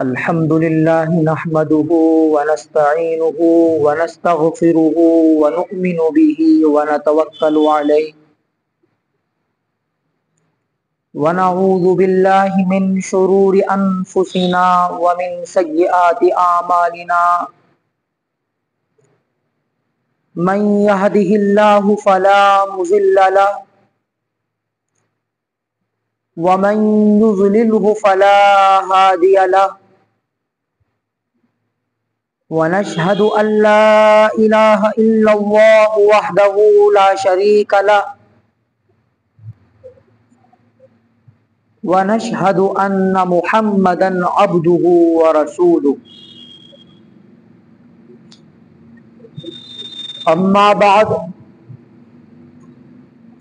الحمد لله نحمده ونستعينه ونستغفره ونؤمن به ونتوكل عليه ونعوذ بالله من شرور أنفسنا ومن سيئات أعمالنا من يهده الله فلا مضل له ومن يضلله فلا هادي له ونشهد أن لا إله إلا الله وحده لا شريك له ونشهد أن محمدا عبده ورسوله أما بعد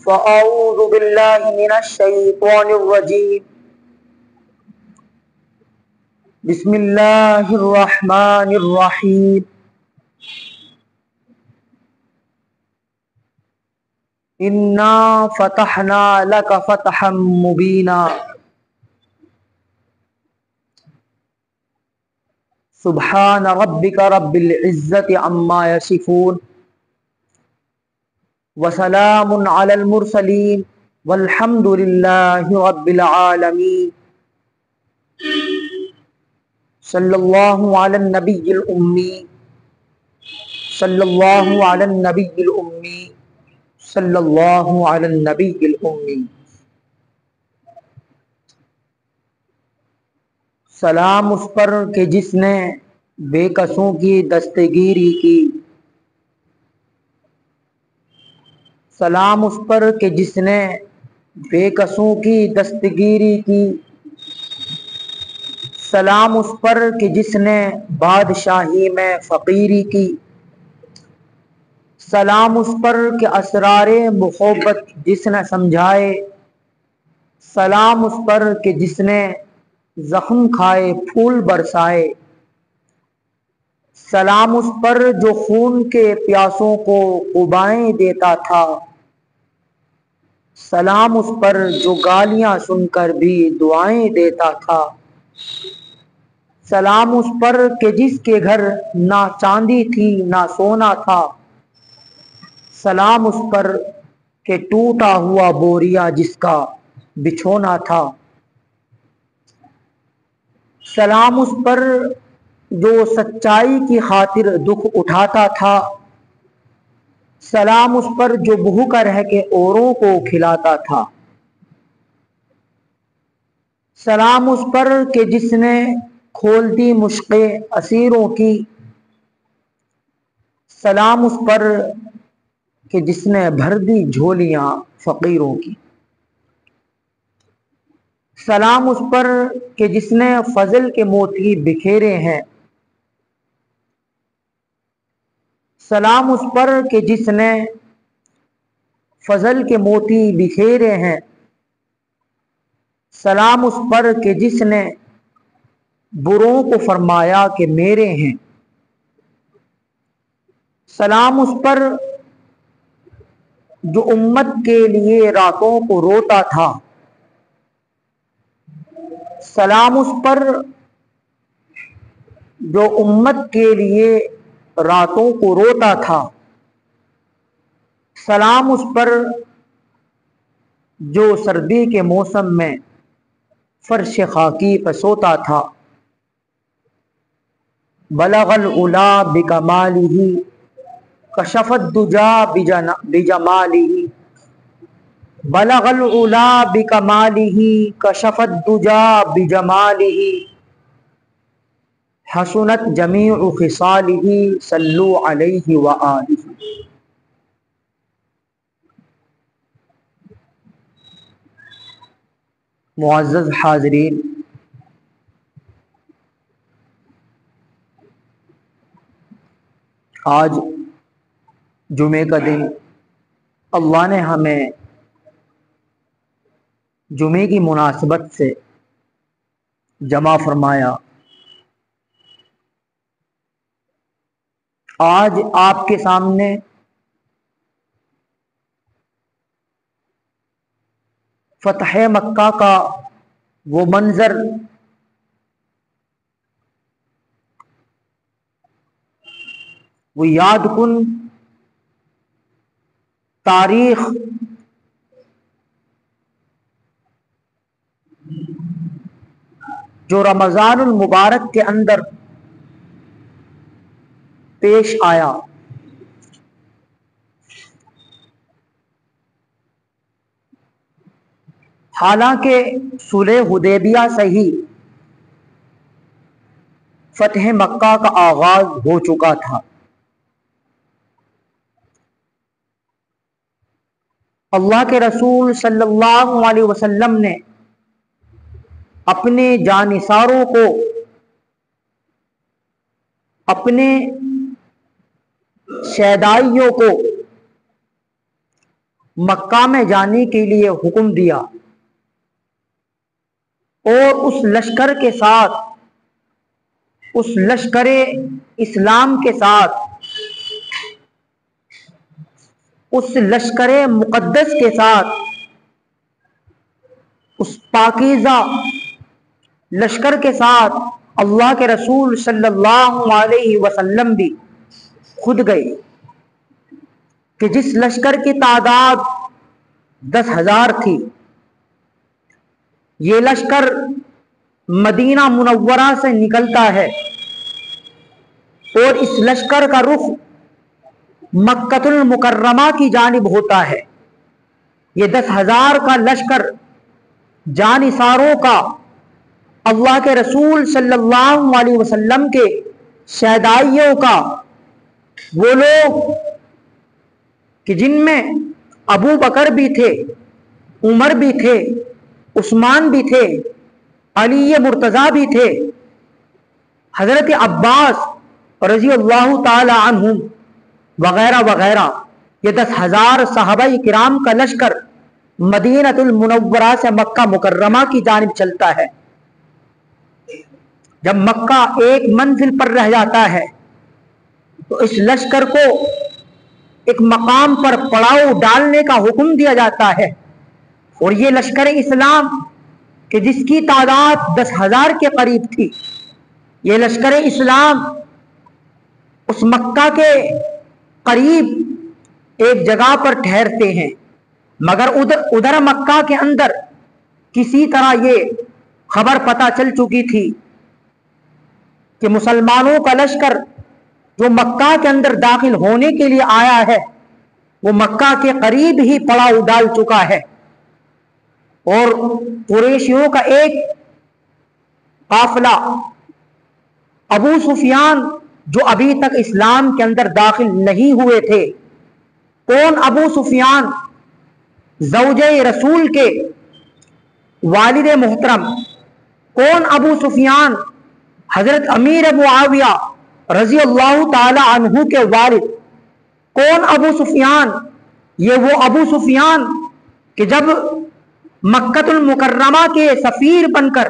فأعوذ بالله من الشيطان الرجيم بسم الله الرحمن الرحيم إنا فتحنا لك فتحا مبينا سبحان ربك رب العزة عما يصفون وسلام على المرسلين والحمد لله رب العالمين صلی اللہ علی النبی الأمی صلی اللہ علی النبی الأمی صلی اللہ علی النبی الأمی سلام اس پر کہ جس نے بے کسوں کی دستگیری کی، سلام اس پر کہ جس نے بے کسوں کی دستگیری کی، سلام اس پر کہ جس نے بادشاہی میں فقیری کی، سلام اس پر کہ اسرار محبت جس نے سمجھائے، سلام اس پر کہ جس نے زخم کھائے پھول برسائے، سلام اس پر جو خون کے پیاسوں کو قبائیں دیتا تھا، سلام اس پر جو گالیاں سن کر بھی دعائیں دیتا تھا، سلام اس پر کہ جس کے گھر نہ چاندی تھی نہ سونا تھا، سلام اس پر کہ ٹوٹا ہوا بوریا جس کا بچھونا تھا، سلام اس پر جو سچائی کی خاطر دکھ اٹھاتا تھا، سلام اس پر جو بھوکا رہ کے اوروں کو کھلاتا تھا، سلام اس پر کہ جس نے کھول دی مشقیں اسیروں کی، سلام اس پر کہ جس نے بھر دی جھولیاں فقیروں کی، سلام اس پر کہ جس نے فضل کے موتی بکھیرے ہیں، سلام اس پر کہ جس نے فضل کے موتی بکھیرے ہیں، سلام اس پر کہ جس نے بروں کو فرمایا کہ میرے ہیں، سلام اس پر جو امت کے لیے راتوں کو روتا تھا، سلام اس پر جو امت کے لیے راتوں کو روتا تھا، سلام اس پر جو سردی کے موسم میں فرش خاکی پر سوتا تھا، بلغ العلا بکمالہ کشف الدجا بجمالہ، بلغ العلا بکمالہ کشف الدجا بجمالہ، حسنت جمیع خصالہ صلو علیہ وآلہ۔ معزز حاضرین، آج جمعے کا دن اللہ نے ہمیں جمعے کی مناسبت سے جمع فرمایا۔ آج آپ کے سامنے فتح مکہ کا وہ منظر وہ یاد کن تاریخ جو رمضان المبارک کے اندر پیش آیا. حالانکہ صلح حدیبیہ سے ہی فتح مکہ کا آغاز ہو چکا تھا. اللہ کے رسول صلی اللہ علیہ وسلم نے اپنے جانثاروں کو اپنے شیدائیوں کو مکہ میں جانے کے لیے حکم دیا اور اس لشکر کے ساتھ اس لشکر اسلام کے ساتھ اس لشکر مقدس کے ساتھ اس پاکیزہ لشکر کے ساتھ اللہ کے رسول صلی اللہ علیہ وسلم بھی خود گئے کہ جس لشکر کی تعداد 10,000 تھی. یہ لشکر مدینہ منورہ سے نکلتا ہے اور اس لشکر کا رخ مکہ المکرمہ کی جانب ہوتا ہے. یہ 10,000 کا لشکر جانثاروں کا اللہ کے رسول صلی اللہ علیہ وسلم کے شیدائیوں کا، وہ لوگ کہ جن میں ابو بکر بھی تھے، عمر بھی تھے، عثمان بھی تھے، علی مرتضیٰ بھی تھے، حضرت عباس رضی اللہ تعالی عنہم وغیرہ وغیرہ. یہ 10,000 صحابہ کرام کا لشکر مدینہ المنورہ سے مکہ مکرمہ کی جانب چلتا ہے. جب مکہ ایک منزل پر رہ جاتا ہے تو اس لشکر کو ایک مقام پر پڑاؤ ڈالنے کا حکم دیا جاتا ہے. اور یہ لشکر اسلام کہ جس کی تعداد 10,000 کے قریب تھی، یہ لشکر اسلام اس مکہ کے قریب ایک جگہ پر ٹھہرتے ہیں. مگر ادھر مکہ کے اندر کسی طرح یہ خبر پتہ چل چکی تھی کہ مسلمانوں کا لشکر جو مکہ کے اندر داخل ہونے کے لیے آیا ہے وہ مکہ کے قریب ہی پڑاؤ ڈال چکا ہے. اور قریشیوں کا ایک قافلہ ابو سفیان جو ابھی تک اسلام کے اندر داخل نہیں ہوئے تھے. کون ابو سفیان؟ زوجہ رسول کے والد محترم. کون ابو سفیان؟ حضرت امیر معاویہ رضی اللہ تعالی عنہ کے والد. کون ابو سفیان؟ یہ وہ ابو سفیان کہ جب مکہ المکرمہ کے سفیر بن کر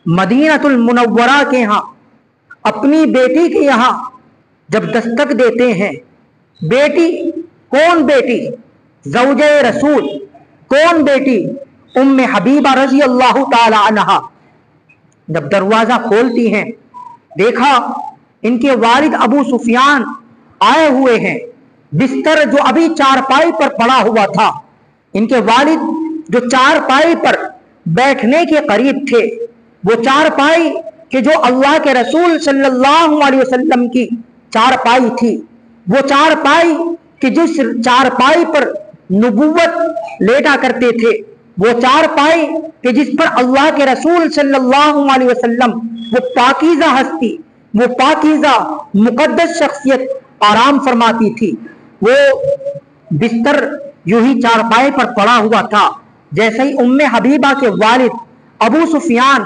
مدینہ المنورہ کے ہاں اپنی بیٹی کے یہاں جب دستک دیتے ہیں. بیٹی کون بیٹی؟ زوجہ رسول. کون بیٹی؟ ام حبیبہ رضی اللہ تعالی عنہا. جب دروازہ کھولتی ہیں دیکھا ان کے والد ابو سفیان آئے ہوئے ہیں. بستر جو ابھی چارپائی پر پڑا ہوا تھا، ان کے والد جو چارپائی پر بیٹھنے کے قریب تھے، وہ چارپائی کہ جو اللہ کے رسول صلی اللہ علیہ وسلم کی چارپائی تھی، وہ چارپائی کہ جس چارپائی پر نبوت لیٹا کرتے تھے، وہ چارپائی کہ جس پر اللہ کے رسول صلی اللہ علیہ وسلم وہ پاکیزہ ہستی، وہ پاکیزہ مقدس شخصیت آرام فرماتی تھی، وہ بستر یوں ہی چارپائی پر پڑا ہوا تھا. جیسے ہی ام حبیبہ کے والد ابو سفیان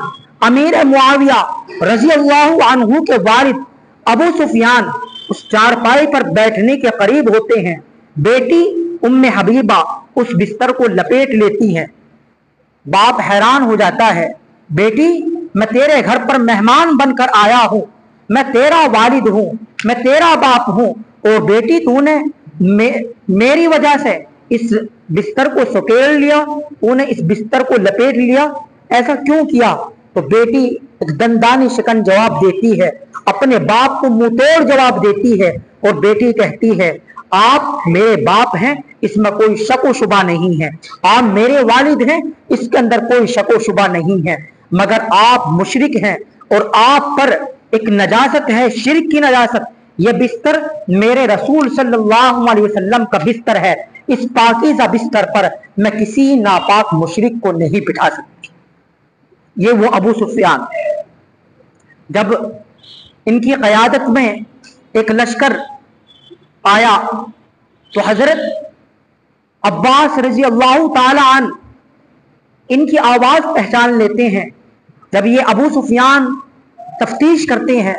امیر معاویہ رضی اللہ عنہ کے والد ابو سفیان اس چارپائی پر بیٹھنے کے قریب ہوتے ہیں، بیٹی ام حبیبہ اس بستر کو لپیٹ لیتی ہیں. باپ حیران ہو جاتا ہے، بیٹی میں تیرے گھر پر مہمان بن کر آیا ہوں، میں تیرا والد ہوں، میں تیرا باپ ہوں، اور بیٹی تو نے میری وجہ سے اس بستر کو سکیل لیا، تو نے اس بستر کو لپیٹ لیا، ایسا کیوں کیا؟ تو بیٹی ایک دندانی شکن جواب دیتی ہے، اپنے باپ کو منہ توڑ جواب دیتی ہے، اور بیٹی کہتی ہے آپ میرے باپ ہیں، اس میں کوئی شک و شبہ نہیں ہے، آپ میرے والد ہیں، اس کے اندر کوئی شک و شبہ نہیں ہے، مگر آپ مشرک ہیں اور آپ پر ایک نجاست ہے، شرک کی نجاست۔ یہ بستر میرے رسول صلی اللہ علیہ وسلم کا بستر ہے، اس پاکیزہ بستر پر میں کسی ناپاک مشرک کو نہیں بٹھا سکتی۔ یہ وہ ابو سفیان، جب ان کی قیادت میں ایک لشکر آیا تو حضرت عباس رضی اللہ تعالی عنہ ان کی آواز پہچان لیتے ہیں۔ جب یہ ابو سفیان تفتیش کرتے ہیں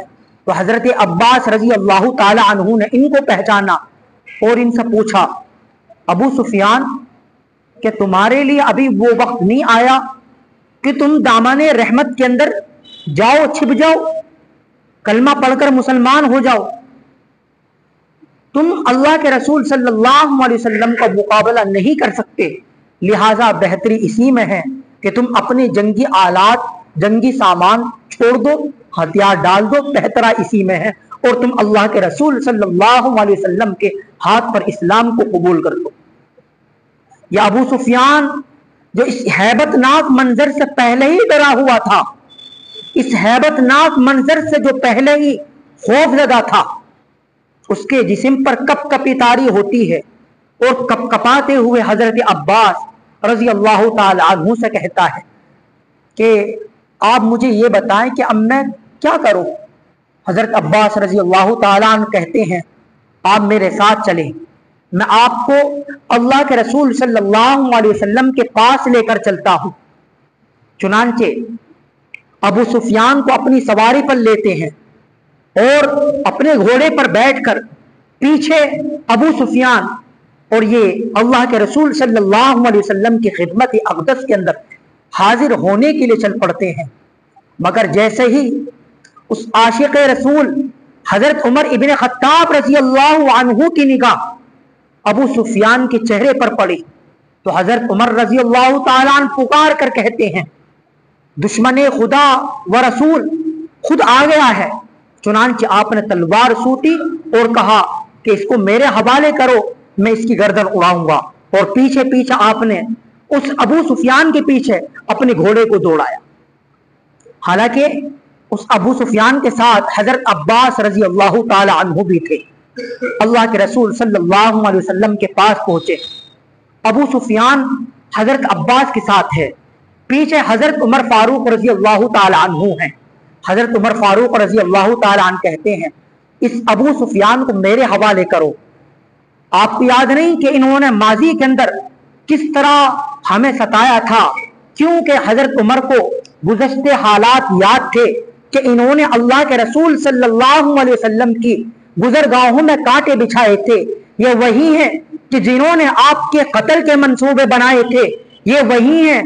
تو حضرت عباس رضی اللہ تعالی عنہ نے ان کو پہچانا اور ان سے پوچھا ابو سفیان کہ تمہارے لیے ابھی وہ وقت نہیں آیا کہ تم دامن رحمت کے اندر جاؤ، چھپ جاؤ، کلمہ پڑھ کر مسلمان ہو جاؤ؟ تم اللہ کے رسول صلی اللہ علیہ وسلم کا مقابلہ نہیں کر سکتے، لہٰذا بہتری اسی میں ہے کہ تم اپنے جنگی آلات، جنگی سامان چھوڑ دو، ہتھیار ڈال دو، بہترا اسی میں ہے، اور تم اللہ کے رسول صلی اللہ علیہ وسلم کے ہاتھ پر اسلام کو قبول کر لو۔ یہ ابو سفیان جو اس ہیبت ناک منظر سے پہلے ہی ڈرا ہوا تھا، اس ہیبت ناک منظر سے جو پہلے ہی خوف زدہ تھا، اس کے جسم پر کپ کپی طاری ہوتی ہے اور کپ کپاتے ہوئے حضرت عباس رضی اللہ تعالی عنہ سے کہتا ہے کہ آپ مجھے یہ بتائیں کہ اب میں کیا کروں؟ حضرت عباس رضی اللہ تعالی عنہ کہتے ہیں آپ میرے ساتھ چلیں، میں آپ کو اللہ کے رسول صلی اللہ علیہ وسلم کے پاس لے کر چلتا ہوں۔ چنانچہ ابو سفیان کو اپنی سواری پر لیتے ہیں اور اپنے گھوڑے پر بیٹھ کر پیچھے ابو سفیان اور یہ اللہ کے رسول صلی اللہ علیہ وسلم کی خدمت اقدس کے اندر حاضر ہونے کے لیے چل پڑتے ہیں۔ مگر جیسے ہی اس عاشق رسول حضرت عمر ابن خطاب رضی اللہ عنہ کی نگاہ ابو سفیان کے چہرے پر پڑی تو حضرت عمر رضی اللہ تعالیٰ عنہ پکار کر کہتے ہیں دشمن خدا و رسول خود آ گیا ہے۔ چنانچہ آپ نے تلوار سوٹی اور کہا کہ اس کو میرے حوالے کرو، میں اس کی گردن اڑاؤں گا، اور پیچھے پیچھے آپ نے اس ابو سفیان کے پیچھے اپنے گھوڑے کو دوڑایا۔ حالانکہ اس ابو سفیان کے ساتھ حضرت عباس رضی اللہ تعالی عنہ بھی تھے۔ اللہ کے رسول صلی اللہ علیہ وسلم کے پاس پہنچے، ابو سفیان حضرت عباس کے ساتھ ہے، پیچھے حضرت عمر فاروق رضی اللہ تعالی عنہ ہیں۔ حضرت عمر فاروق رضی اللہ تعالی عنہ کہتے ہیں اس ابو سفیان کو میرے حوالے کرو۔ آپ کو یاد نہیں کہ انہوں نے ماضی کے اندر کس طرح ہمیں ستایا تھا؟ کیونکہ حضرت عمر کو گزشتے حالات یاد تھے کہ انہوں نے اللہ کے رسول صلی اللہ علیہ وسلم کی گزرگاہوں میں کانٹے بچھائے تھے۔ یہ وہی ہیں کہ جنہوں نے آپ کے قتل کے منصوبے بنائے تھے، یہ وہی ہیں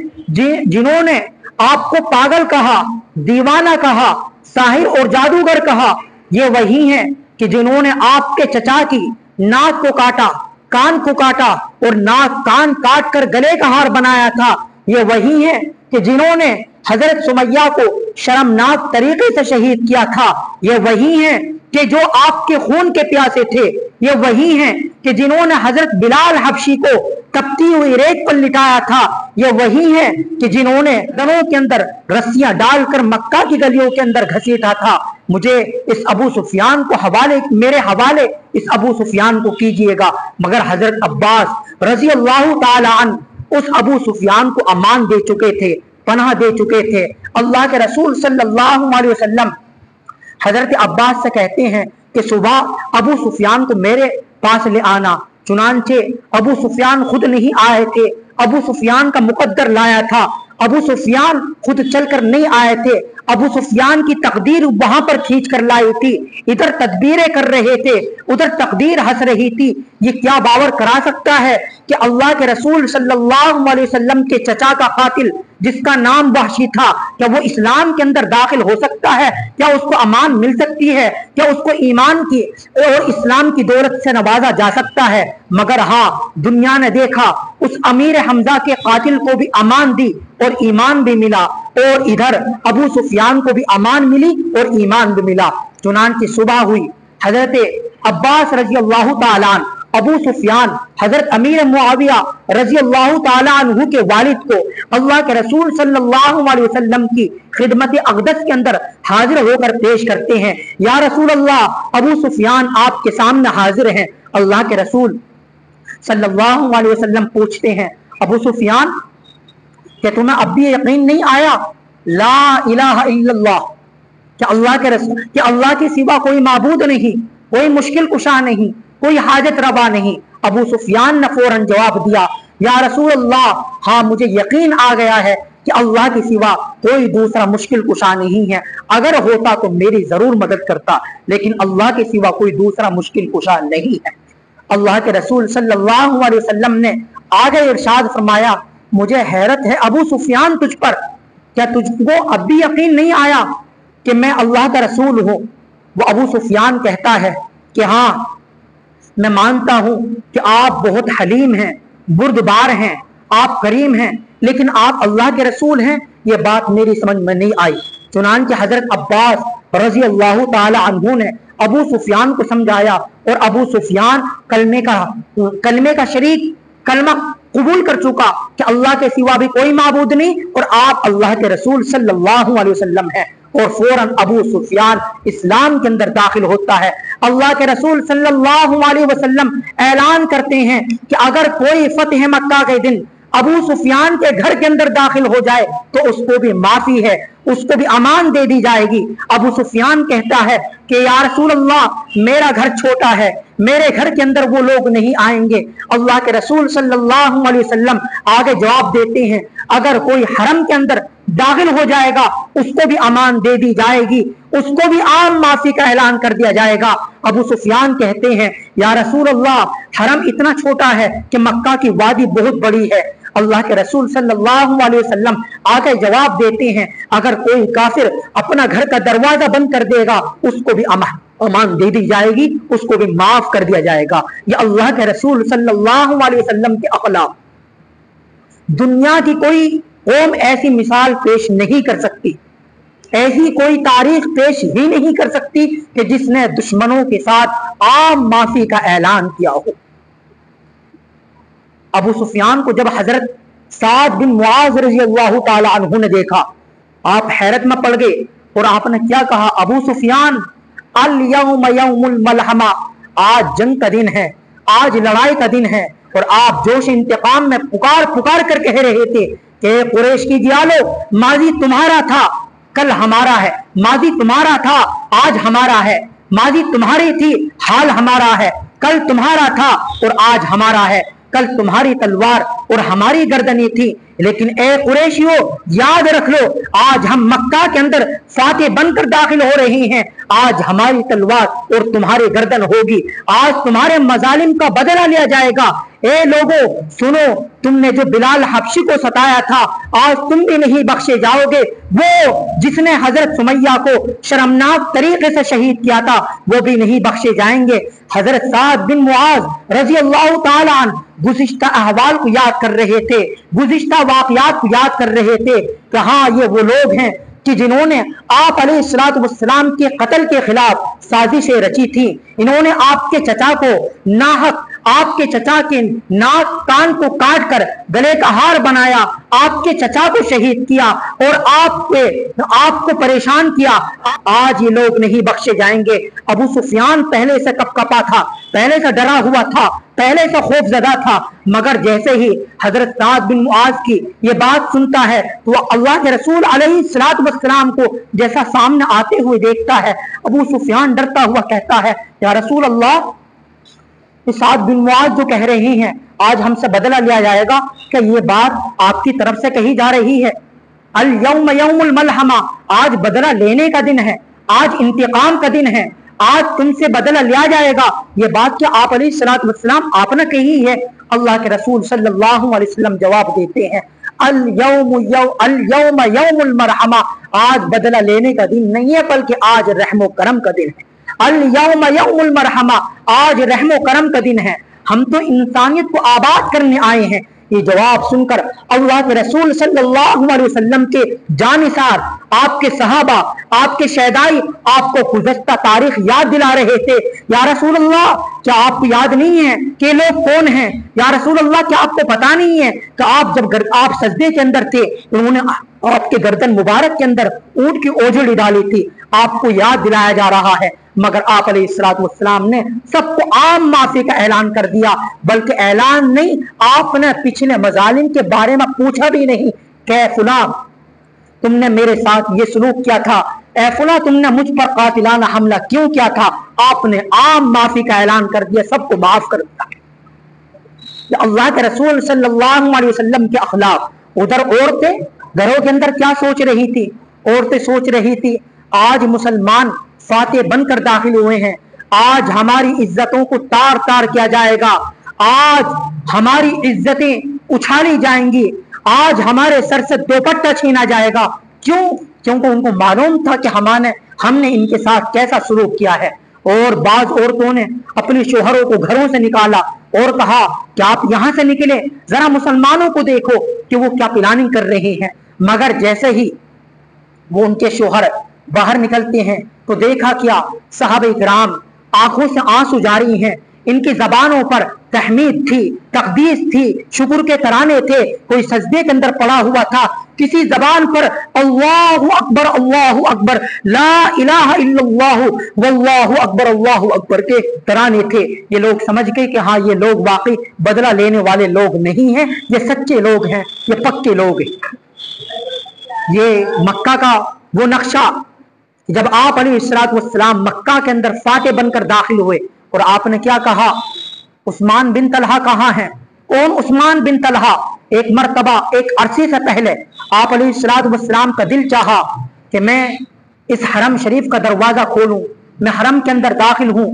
جنہوں نے آپ کو پاگل کہا، دیوانہ کہا، ساحر اور جادوگر کہا، یہ وہی ہیں کہ جنہوں نے آپ کے چچا کی ناک کو کاٹا، کان کو کاٹا اور ناک کان کاٹ کر گلے کا ہار بنایا تھا، یہ وہی ہیں کہ جنہوں نے حضرت سمیہ کو شرمناک طریقے سے شہید کیا تھا، یہ وہی ہیں کہ جو آپ کے خون کے پیاسے تھے، یہ وہی ہیں کہ جنہوں نے حضرت بلال حبشی کو تپتی ہوئی ریت پر لٹایا تھا، یہ وہی ہیں کہ جنہوں نے گلوں کے اندر رسیاں ڈال کر مکہ کی گلیوں کے اندر گھسیٹا تھا۔ مجھے اس ابو سفیان کو میرے حوالے اس ابو سفیان کو کیجئے گا۔ مگر حضرت عباس رضی اللہ تعالی عنہ اس ابو سفیان کو امان دے چکے تھے، پناہ دے چکے تھے۔ اللہ کے رسول صلی اللہ علیہ وسلم حضرت عباس سے کہتے ہیں کہ صبح ابو سفیان کو میرے پاس لے آنا۔ چنانچہ ابو سفیان خود نہیں آئے تھے، ابو سفیان کا مقدر لایا تھا۔ ابو سفیان خود چل کر نہیں آئے تھے، ابو سفیان کی تقدیر وہاں پر کھینچ کر لائی تھی۔ ادھر تدبیریں کر رہے تھے، ادھر تقدیر ہنس رہی تھی۔ یہ کیا باور کرا سکتا ہے کہ اللہ کے رسول صلی اللہ علیہ وسلم کے چچا کا قاتل جس کا نام وحشی تھا، کیا وہ اسلام کے اندر داخل ہو سکتا ہے؟ کیا اس کو امان مل سکتی ہے؟ کیا اس کو ایمان کی اور اسلام کی دولت سے نوازا جا سکتا ہے؟ مگر ہاں، دنیا نے دیکھا اس امیر حمزہ کے قاتل کو بھی امان دی اور ایمان بھی ملا، اور ادھر ابو سفیان کو بھی امان ملی اور ایمان بھی ملا۔ چنانچہ صبح ہوئی، حضرت عباس رضی اللہ تعالیٰ عنہ، ابو سفیان حضرت امیر معاویہ رضی اللہ تعالیٰ عنہ کے والد کو اللہ کے رسول صلی اللہ علیہ وسلم کی خدمت اقدس کے اندر حاضر ہو کر پیش کرتے ہیں، یا رسول اللہ ابو سفیان آپ کے سامنے حاضر ہیں۔ اللہ کے رسول صلی اللہ علیہ وسلم پوچھتے ہیں، ابو سفیان کہ تمہیں اب بھی یقین نہیں آیا لا الہ الا اللہ، کہ اللہ کے رسول کہ اللہ کے سوا کوئی معبود نہیں، کوئی مشکل کشا نہیں، کوئی حاجت روا نہیں؟ ابو سفیان نے فوراً جواب دیا، یا رسول اللہ ہاں مجھے یقین آ گیا ہے کہ اللہ کے سوا کوئی دوسرا مشکل کشا نہیں ہے، اگر ہوتا تو میری ضرور مدد کرتا، لیکن اللہ کے سوا کوئی دوسرا مشکل کشا نہیں ہے۔ اللہ کے رسول صلی اللہ علیہ وسلم نے آگے ارشاد فرمایا، مجھے حیرت ہے ابو سفیان تجھ پر، کیا تجھ کو اب بھی یقین نہیں آیا کہ میں اللہ کا رسول ہوں؟ وہ ابو سفیان کہتا ہے کہ ہاں میں مانتا ہوں کہ آپ بہت حلیم ہیں، بردبار ہیں، آپ کریم ہیں، لیکن آپ اللہ کے رسول ہیں، یہ بات میری سمجھ میں نہیں آئی۔ چنانچہ حضرت عباس رضی اللہ تعالی عنہ نے ابو سفیان کو سمجھایا اور ابو سفیان کلمے کا شریک، کلمہ قبول کر چکا کہ اللہ کے سوا بھی کوئی معبود نہیں اور آپ اللہ کے رسول صلی اللہ علیہ وسلم ہیں، اور فوراً ابو سفیان اسلام کے اندر داخل ہوتا ہے۔ اللہ کے رسول صلی اللہ علیہ وسلم اعلان کرتے ہیں کہ اگر کوئی فتح مکہ کے دن ابو سفیان کے گھر کے اندر داخل ہو جائے تو اس کو بھی معافی ہے، اس کو بھی امان دے دی جائے گی۔ ابو سفیان کہتا ہے کہ یا رسول اللہ میرا گھر چھوٹا ہے، میرے گھر کے اندر وہ لوگ نہیں آئیں گے۔ اللہ کے رسول صلی اللہ علیہ وسلم آگے جواب دیتے ہیں، اگر کوئی حرم کے اندر داخل ہو جائے گا اس کو بھی امان دے دی جائے گی، اس کو بھی عام معافی کا اعلان کر دیا جائے گا۔ ابو سفیان کہتے ہیں یا رسول اللہ حرم اتنا چھوٹا ہے کہ مکہ کی وادی بہت بڑی ہے۔ اللہ کے رسول صلی اللہ علیہ وسلم آگے جواب دیتے ہیں، اگر کوئی کافر اپنا گھر کا دروازہ بند کر دے گا اس کو بھی امان دے دی جائے گی، اس کو بھی معاف کر دیا جائے گا۔ یہ اللہ کے رسول صلی اللہ علیہ وسلم کے اخلاق، دنیا کی کوئی قوم ایسی مثال پیش نہیں کر سکتی، ایسی کوئی تاریخ پیش ہی نہیں کر سکتی کہ جس نے دشمنوں کے ساتھ عام معافی کا اعلان کیا ہو۔ ابو سفیان کو جب حضرت سعد بن معاذ رضی اللہ تعالی عنہ نے دیکھا، آپ حیرت میں پڑ گئے اور آپ نے کیا کہا، ابو سفیان الیوم یوم الملحمہ، آج جنگ کا دن ہے، آج لڑائی کا دن ہے، اور آپ جوش انتقام میں پکار کر کہہ رہے تھے کہ قریش کی جیالو، ماضی تمہارا تھا کل ہمارا ہے، ماضی تمہارا تھا آج ہمارا ہے، ماضی تمہاری تھی حال ہمارا ہے، کل تمہارا تھا اور آج ہمارا ہے، کل تمہاری تلوار اور ہماری گردنی تھی، لیکن اے قریشیو یاد رکھ لو آج ہم مکہ کے اندر فاتح بن کر داخل ہو رہے ہیں، آج ہماری تلوار اور تمہاری گردن ہوگی، آج تمہارے مظالم کا بدلہ لیا جائے گا۔ اے لوگو سنو، تم نے جو بلال حبشی کو ستایا تھا آج تم بھی نہیں بخشے جاؤ گے، وہ جس نے حضرت سمیہ کو شرمناک طریقے سے شہید کیا تھا وہ بھی نہیں بخشے جائیں گے۔ حضرت سعد بن معاذ رضی اللہ تعالیٰ عنہ گزشتہ احوال کو یاد کر رہے تھے، گزشتہ واقعات کو یاد کر رہے تھے کہ ہاں یہ وہ لوگ ہیں کہ جنہوں نے آپ علیہ الصلوۃ والسلام کے قتل کے خلاف سازشیں رچی تھی، انہوں نے آپ کے چچا کو ناحق، آپ کے چچا کے ناک کان کو کاٹ کر گلے کا ہار بنایا، آپ کے چچا کو شہید کیا اور آپ کو پریشان کیا، آج یہ لوگ نہیں بخشے جائیں گے۔ ابو سفیان پہلے سے کپکپا تھا، پہلے سے ڈرا ہوا تھا، پہلے سے خوف زدہ تھا، مگر جیسے ہی حضرت سعد بن معاذ کی یہ بات سنتا ہے تو وہ اللہ کے رسول علیہ الصلوۃ والسلام کو جیسا سامنے آتے ہوئے دیکھتا ہے، ابو سفیان ڈرتا ہوا کہتا ہے یا رسول اللہ سعد بن معاذ جو کہہ رہے ہیں آج ہم سے بدلہ لیا جائے گا، کہ یہ بات آپ کی طرف سے کہی جا رہی ہے؟ الیوم یوم الملحمہ، آج بدلہ لینے کا دن ہے، آج انتقام کا دن ہے، آج تم سے بدلہ لیا جائے گا، یہ بات کیا آپ علیہ الصلوۃ والسلام آپ نے کہی ہے؟ اللہ کے رسول صلی اللہ علیہ وسلم جواب دیتے ہیں الیوم یوم المرحمہ، آج بدلہ لینے کا دن نہیں ہے بلکہ آج رحم و کرم کا دن ہے۔ الیوم یوم المرحمہ، آج رحم و کرم کا دن ہے، ہم تو انسانیت کو آباد کرنے آئے ہیں۔ یہ جواب سن کر اللہ کے رسول صلی اللہ علیہ وسلم کے جانثار آپ کے صحابہ، آپ کے شہدائی آپ کو گزشتہ تاریخ یاد دلا رہے تھے۔ یا رسول اللہ کیا آپ کو یاد نہیں ہے کہ یہ لوگ کون ہیں؟ یا رسول اللہ کیا آپ کو پتا نہیں ہے کہ آپ جب آپ سجدے کے اندر تھے انہوں نے آپ کے گردن مبارک کے اندر اونٹ کی اوجھڑی ڈالی تھی؟ آپ کو یاد دلایا جا رہا ہے، مگر آپ علیہ الصلوۃ والسلام نے سب کو عام معافی کا اعلان کر دیا، بلکہ اعلان نہیں، آپ نے پچھلے مظالم کے بارے میں پوچھا بھی نہیں کہ اے فلاں تم نے میرے ساتھ یہ سلوک کیا تھا، اے فلاں تم نے مجھ پر قاتلانہ حملہ کیوں کیا تھا؟ آپ نے عام معافی کا اعلان کر دیا، سب کو معاف کر دیا۔ اللہ کے رسول صلی اللہ علیہ وسلم کے اخلاق۔ ادھر عورتیں گھروں کے اندر کیا سوچ رہی تھی؟ عورتیں سوچ رہی تھی آج مسلمان فاتح بن کر داخل ہوئے ہیں، آج ہماری عزتوں کو تار تار کیا جائے گا، آج ہماری عزتیں اچھالی جائیں گی، آج ہمارے سر سے دوپٹہ چھینا جائے گا۔ کیوں؟ کیونکہ ان کو معلوم تھا کہ ہم نے ان کے ساتھ کیسا سلوک کیا ہے۔ اور بعض عورتوں نے اپنے شوہروں کو گھروں سے نکالا اور کہا کہ آپ یہاں سے نکلے، ذرا مسلمانوں کو دیکھو کہ وہ کیا پلاننگ کر رہے ہیں۔ مگر جیسے ہی وہ ان کے شوہر باہر نکلتے ہیں تو دیکھا کیا، صحابہ کرام آنکھوں سے آنسو جاری ہیں، ان کی زبانوں پر تحمید تھی، تقدیس تھی، شکر کے ترانے تھے، کوئی سجدے کے اندر پڑا ہوا تھا، کسی زبان پر اللہ اکبر لا الہ الا اللہ واللہ اکبر کے ترانے تھے۔ یہ لوگ سمجھ گئے کہ ہاں یہ لوگ واقعی بدلہ لینے والے لوگ نہیں ہیں، یہ سچے لوگ ہیں، یہ پکے لوگ ہیں۔ یہ مکہ کا وہ نقشہ، جب آپ علیہ الصلوۃ والسلام مکہ کے اندر فاتح بن کر داخل ہوئے اور آپ نے کیا کہا؟ عثمان بن طلحہ کہاں ہیں؟ کون عثمان بن طلحہ؟ ایک مرتبہ ایک عرصے سے پہلے آپ علیہ الصلوۃ والسلام کا دل چاہا کہ میں اس حرم شریف کا دروازہ کھولوں، میں حرم کے اندر داخل ہوں۔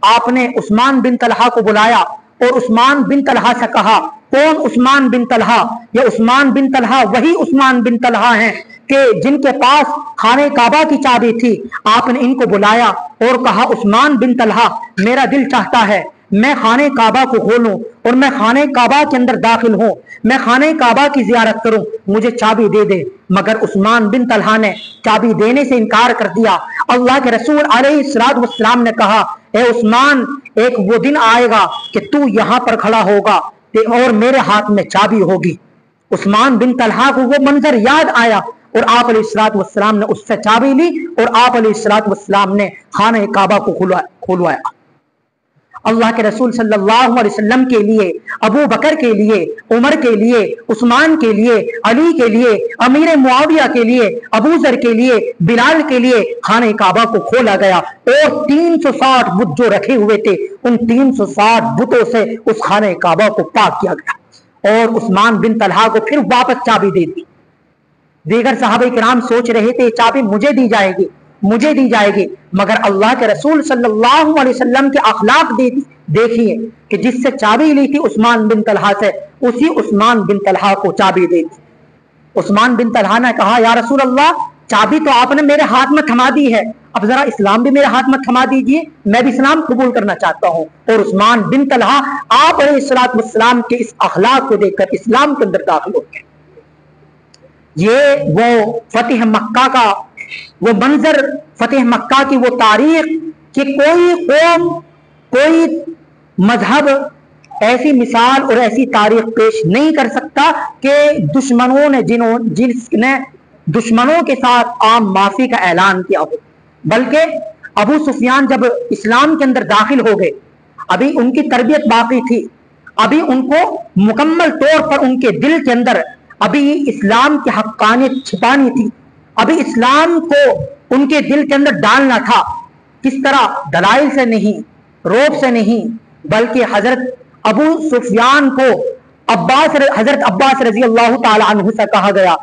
آپ نے عثمان بن طلحہ کو بلایا اور عثمان بن طلحہ سے کہا، کون عثمان بن طلحہ؟ یہ عثمان بن طلحہ وہی عثمان بن طلحہ ہیں کہ جن کے پاس خانہ کعبہ کی چابی تھی۔ آپ نے ان کو بلایا اور کہا، عثمان بن طلحہ میرا دل چاہتا ہے میں خانہ کعبہ کو کھولوں اور میں خانہ کعبہ کے اندر داخل ہوں، میں خانہ کعبہ کی زیارت کروں، مجھے چابی دے دے۔ مگر عثمان بن طلحہ نے چابی دینے سے انکار کر دیا۔ اللہ کے رسول علیہ الصلوۃ والسلام نے کہا، اے عثمان ایک وہ دن آئے گا کہ تو یہاں پر کھڑا ہوگا اور میرے ہاتھ میں چابی ہوگی۔ عثمان بن طلحہ کو وہ منظر یاد آیا اور آپ علیہ الصلوۃ والسلام نے اس سے چابی لی اور آپ علیہ الصلوۃ والسلام نے خانہ کعبہ کو کھلوایا۔ اللہ کے رسول صلی اللہ علیہ وسلم کے لیے، ابو بکر کے لیے، عمر کے لیے، عثمان کے لیے، علی کے لیے، امیر معاویہ کے لیے، ابو ذر کے لیے، بلال کے لیے خانہ کعبہ کو کھولا گیا اور 360 بت جو رکھے ہوئے تھے ان 360 بتوں سے اس خانہ کعبہ کو پاک کیا گیا اور عثمان بن طلحہ کو پھر واپس چابی دے دی۔ دیگر صحابہ کرام سوچ رہے تھے چابی مجھے دی جائے گی، مجھے دی جائے گی، مگر اللہ کے رسول صلی اللہ علیہ وسلم کے اخلاق دیکھیے کہ جس سے چابی لی تھی عثمان بن طلحہ سے، اسی عثمان بن طلحہ کو چابی دے دی۔ عثمان بن طلحہ نے کہا، یا رسول اللہ چابی تو آپ نے میرے ہاتھ میں تھما دی ہے، اب ذرا اسلام بھی میرے ہاتھ میں تھما دیجئے، میں بھی اسلام قبول کرنا چاہتا ہوں۔ اور عثمان بن طلحہ آپ علیہ الصلوۃ والسلام کے اس اخلاق کو دیکھ کر اسلام کے اندر داخل ہو گئے۔ یہ وہ فتح مکہ کا وہ منظر، فتح مکہ کی وہ تاریخ کہ کوئی قوم، کوئی مذہب ایسی مثال اور ایسی تاریخ پیش نہیں کر سکتا کہ دشمنوں نے جس نے دشمنوں کے ساتھ عام معافی کا اعلان کیا ہو۔ بلکہ ابو سفیان جب اسلام کے اندر داخل ہو گئے، ابھی ان کی تربیت باقی تھی، ابھی ان کو مکمل طور پر ان کے دل کے اندر ابھی اسلام کی حقانیت چھپانی تھی، ابھی اسلام کو ان کے دل کے اندر ڈالنا تھا۔ کس طرح؟ دلائل سے نہیں، روب سے نہیں، بلکہ حضرت ابو سفیان کو حضرت عباس رضی اللہ تعالی عنہ سے کہا گیا،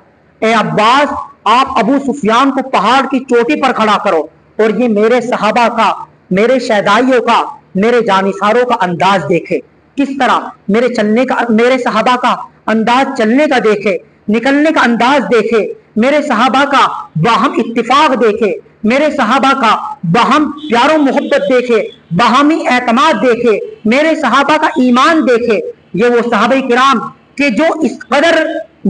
اے عباس آپ ابو سفیان کو پہاڑ کی چوٹی پر کھڑا کرو اور یہ میرے صحابہ کا، میرے شہدائیوں کا، میرے جانثاروں کا انداز دیکھے، کس طرح میرے صحابہ کا انداز چلنے کا دیکھے، نکلنے کا انداز دیکھے، میرے صحابہ کا باہم اتفاق دیکھے، میرے صحابہ کا باہم پیار و محبت دیکھے، باہمی اعتماد دیکھے، میرے صحابہ کا ایمان دیکھے۔ یہ وہ صحابہ کرام کہ جو اس قدر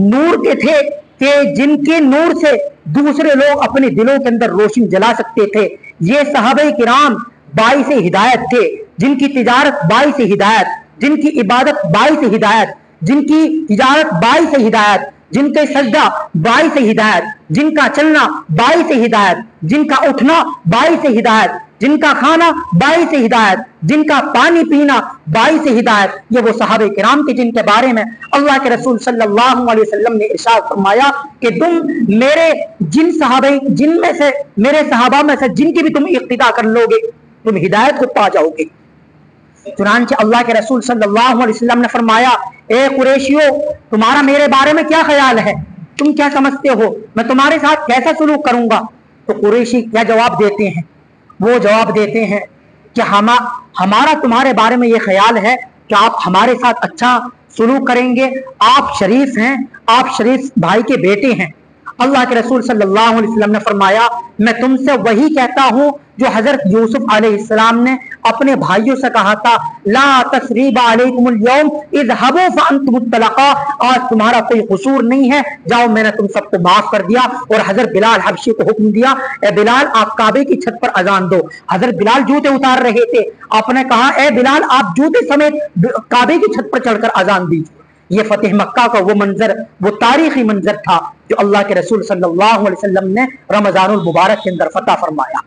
نور کے تھے کہ جن کے نور سے دوسرے لوگ اپنے دلوں کے اندر روشن جلا سکتے تھے، یہ صحابہ کرام باعث ہدایت تھے، جن کی تجارت باعث ہدایت، جن کی عبادت باعث ہدایت، جن کی تجارت باعث ہدایت، جن کے سجدہ باعث ہدایت، جن کا چلنا باعث ہدایت، جن کا اٹھنا باعث ہدایت، جن کا کھانا باعث ہدایت، جن کا پانی پینا باعث ہدایت، یہ وہ صحابہ کرام کے جن کے بارے میں اللہ کے رسول صلی اللہ علیہ وسلم نے ارشاد فرمایا کہ تم میرے میرے صحابہ میں سے جن کی بھی تم اقتدا کر لو گے تم ہدایت کو پا جاؤ گے۔ چنانچہ اللہ کے رسول صلی اللہ علیہ وسلم نے فرمایا، اے قریشیو، تمہارا میرے بارے میں کیا خیال ہے؟ تم کیا سمجھتے ہو میں تمہارے ساتھ کیسا سلوک کروں گا؟ تو قریشی کیا جواب دیتے ہیں؟ وہ جواب دیتے ہیں کہ ہمارا تمہارے بارے میں یہ خیال ہے کہ آپ ہمارے ساتھ اچھا سلوک کریں گے، آپ شریف ہیں، آپ شریف بھائی کے بیٹے ہیں۔ اللہ کے رسول صلی اللہ علیہ وسلم نے فرمایا، میں تم سے وہی کہتا ہوں جو حضرت یوسف علیہ السلام نے اپنے بھائیوں سے کہا تھا، لا تثریب علیکم اليوم اذهبوا فانتم الطلقاء، آج تمہارا کوئی قصور نہیں ہے، جاؤ میں نے تم سب کو معاف کر دیا۔ اور حضرت بلال حبشی کو حکم دیا، اے بلال آپ کعبے کی چھت پر اذان دو۔ حضرت بلال جوتے اتار رہے تھے، آپ نے کہا اے بلال آپ جوتے سمیت کعبے کی چھت پر چڑھ کر اذان دیجیے۔ یہ فتح مکہ کا وہ منظر، وہ تاریخی منظر تھا جو اللہ کے رسول صلی اللہ علیہ وسلم نے رمضان المبارک کے اندر فتح فرمایا۔